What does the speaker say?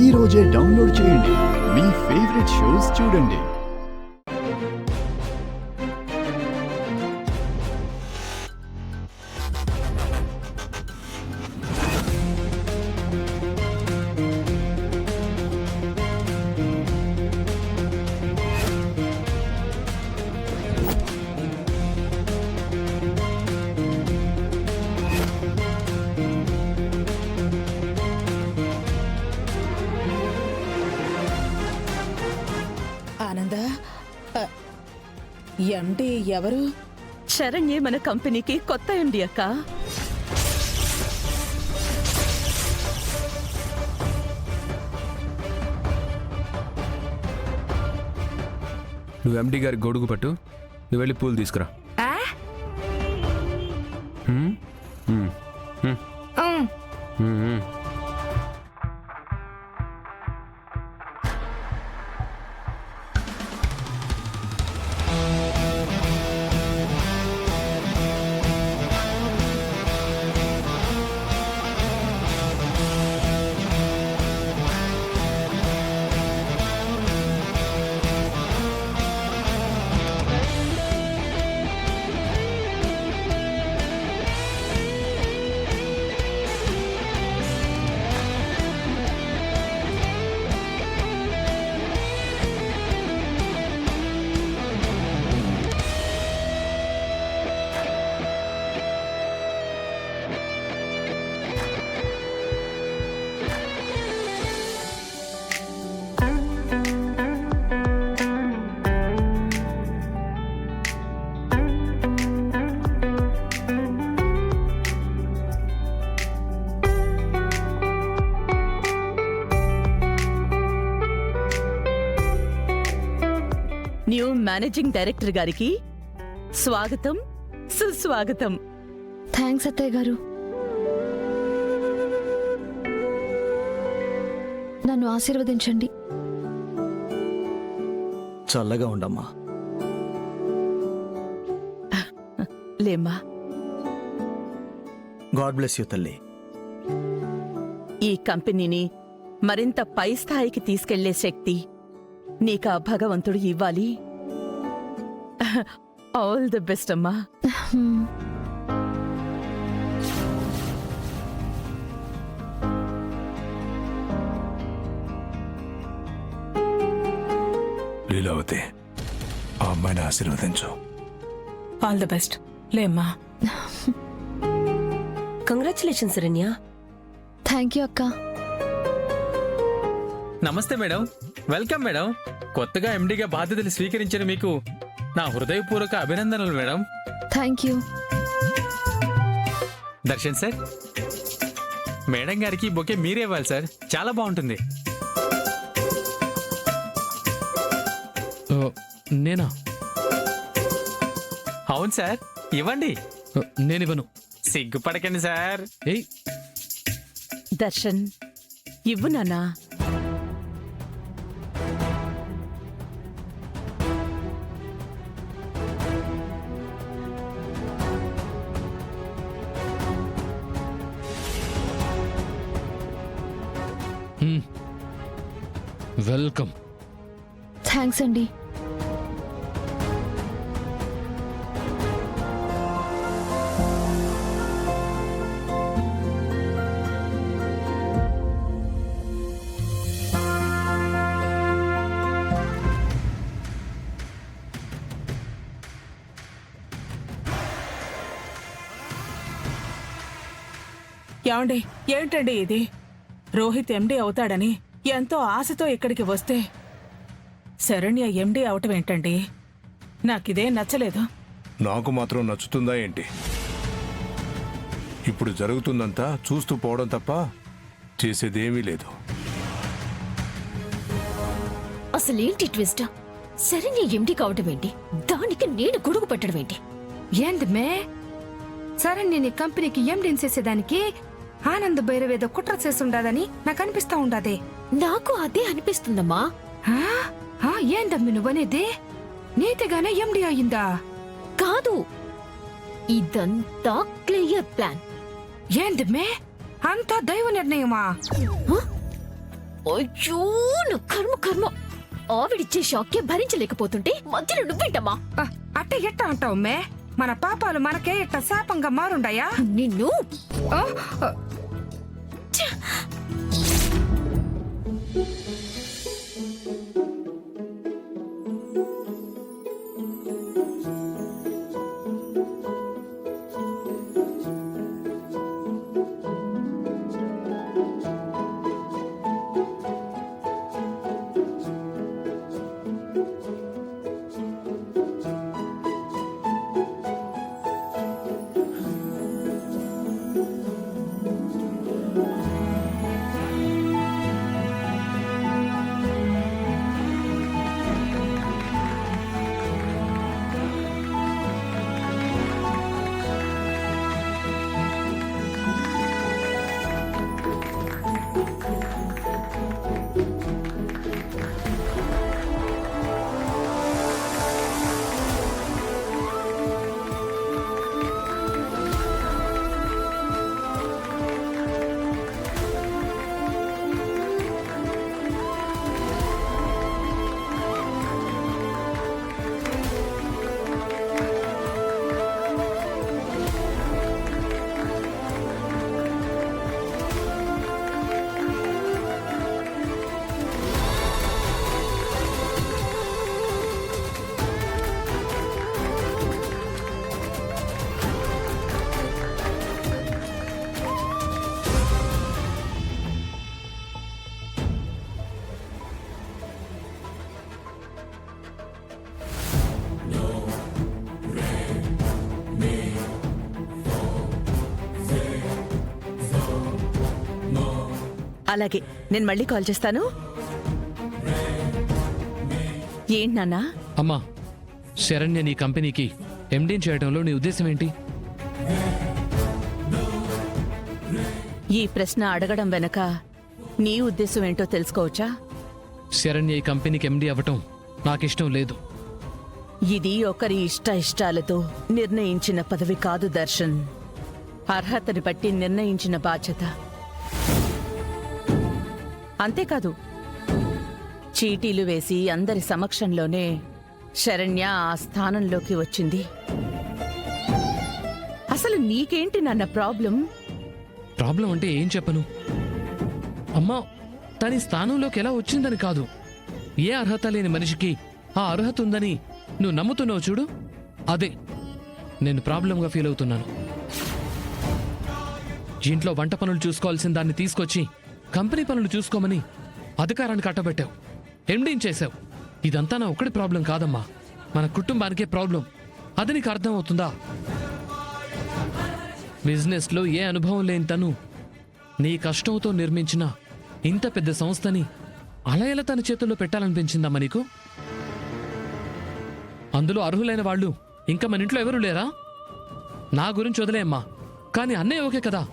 ఈ రోజే డౌన్లోడ్ చేయండి. మీ ఫేవరెట్ షోస్ చూడండి. ఆనంద, ఎండి ఎవరు? శరణ్యే మన కంపెనీకి కొత్త ఎండి అక్క. నువ్వు ఎండి గారి గొడుగు పట్టు, నువ్వు వెళ్ళి పూలు తీసుకురా. న్యూ మేనేజింగ్ డైరెక్టర్ గారికి స్వాగతం, సుస్వాగతం. థ్యాంక్స్ అత్తయ్య గారు. నన్ను ఆశీర్వదించండి. చల్లగా ఉండమ్మా. లేమ్మా. గాడ్ బ్లెస్ యూ తల్లి. ఈ కంపెనీని మరింత పై స్థాయికి తీసుకెళ్లే శక్తి నీకా భగవంతుడు ఇవ్వాలి. ఆల్ ది బెస్ట్ అమ్మా. లీలావతి, ఆ అమ్మాయిని ఆశీర్వదించు. All the best. లేమ్మా. కంగ్రాచులేషన్స్ శరణ్య. థ్యాంక్ యూ అక్క. నమస్తే మేడం, వెల్కమ్ మేడం. కొత్తగా ఎండిగా బాధ్యతలు స్వీకరించిన మీకు నా హృదయపూర్వక అభినందనలు madam. Thank you. Darshan sir, madam గారికి బొకే మీరే ఇవ్వాలి సార్, చాలా బాగుంటుంది. నేనా? అవును సార్, ఇవ్వండి. నేనివ్వను. సిగ్గుపడకండి సార్. ఏయ్, దర్శన్, ఇవ్వు నాన్నా. వెల్కమ్. థ్యాంక్స్ అండి. ఏమండి, ఏంటండి ఇది? రోహిత్ ఎండి అవుతాడని ఎంతో ఆశతో ఇక్కడికి వస్తే శరణ్య ఎండి అవటం ఏంటండి? నాకిదే నచ్చలేదు. నాకు మాత్రం నచ్చుతుందా ఏంటి? ఇప్పుడు జరుగుతుందంతా చూస్తూ పోవడం తప్ప చేసేదేమీ లేదు. అసలేంటి ట్విస్ట్? శరణ్య ఎండి కావటం ఏంటి? దానికి నేను గొడుగు పట్టడం ఏంటి? ఏందమ్మే, శరణ్య నీ కంపెనీకి ఎండిని చేసేదానికి ఆనంద్ భైరవేదో కుట్ర చేసుండాదని నాకు అనిపిస్తా ఉండాదే. నాకు అదే అనిపిస్తుందమ్మా. ఏందమ్మి నువ్వనేది? నీతిగానే ఎండి అయిందా? కాదు, ఇదంతా క్లియర్ ప్లాన్. ఏందమ్మే, అంతా దైవ నిర్ణయమా? అయ్యో నా కర్మ కర్మ. ఆవిడిచ్చే షాక్కే భరించలేకపోతుంటే మధ్యలో నువ్వేంటమ్మా? అట్ట ఎట్ట అంటావు మే? మన పాపాలు మనకే ఇట్ట శాపంగా మారుండాయా? నిన్ను ఆ, ఆ, అలాగే, నేను మళ్ళీ కాల్ చేస్తాను. ఏంటి నాన్నా? అమ్మా, శరణ్య నీ కంపెనీకి ఎండీని చేయడంలో నీ ఉద్దేశం ఏంటి? ఈ ప్రశ్న అడగడం వెనక నీ ఉద్దేశం ఏంటో తెలుసుకోవచ్చా? శరణ్య ఈ కంపెనీకి ఎండీ అవ్వటం నాకిష్టం లేదు. ఇది ఒకరి ఇష్టాలతో నిర్ణయించిన పదవి కాదు దర్శన్. అర్హతని బట్టి నిర్ణయించిన బాధ్యత. అంతేకాదు, చీటీలు వేసి అందరి సమక్షంలోనే శరణ్య ఆ స్థానంలోకి వచ్చింది. అసలు నీకేంటి నాన్న ప్రాబ్లం? ప్రాబ్లం అంటే ఏం చెప్పను అమ్మా. తన స్థానంలోకి ఎలా వచ్చిందని కాదు, ఏ అర్హత లేని మనిషికి ఆ అర్హత ఉందని నువ్వు నమ్ముతున్నావు చూడు, అదే నేను ప్రాబ్లంగా ఫీల్ అవుతున్నాను. ఇంట్లో వంట పనులు చూసుకోవాల్సిన దాన్ని తీసుకొచ్చి కంపెనీ పనులు చూసుకోమని అధికారాన్ని కట్టబెట్టావు, ఎండీని చేశావు. ఇదంతా నా ఒక్కడి ప్రాబ్లం కాదమ్మా, మన కుటుంబానికే ప్రాబ్లం. అది నీకు అర్థం అవుతుందా? బిజినెస్లో ఏ అనుభవం లేని తను నీ కష్టంతో నిర్మించిన ఇంత పెద్ద సంస్థని అలా ఎలా తన చేతుల్లో పెట్టాలనిపించిందమ్మా నీకు? అందులో అర్హులైన వాళ్ళు ఇంకా మన ఇంట్లో ఎవరూ లేరా? నా గురించి వదిలేయమ్మా, కానీ అన్నయ్య ఓకే కదా?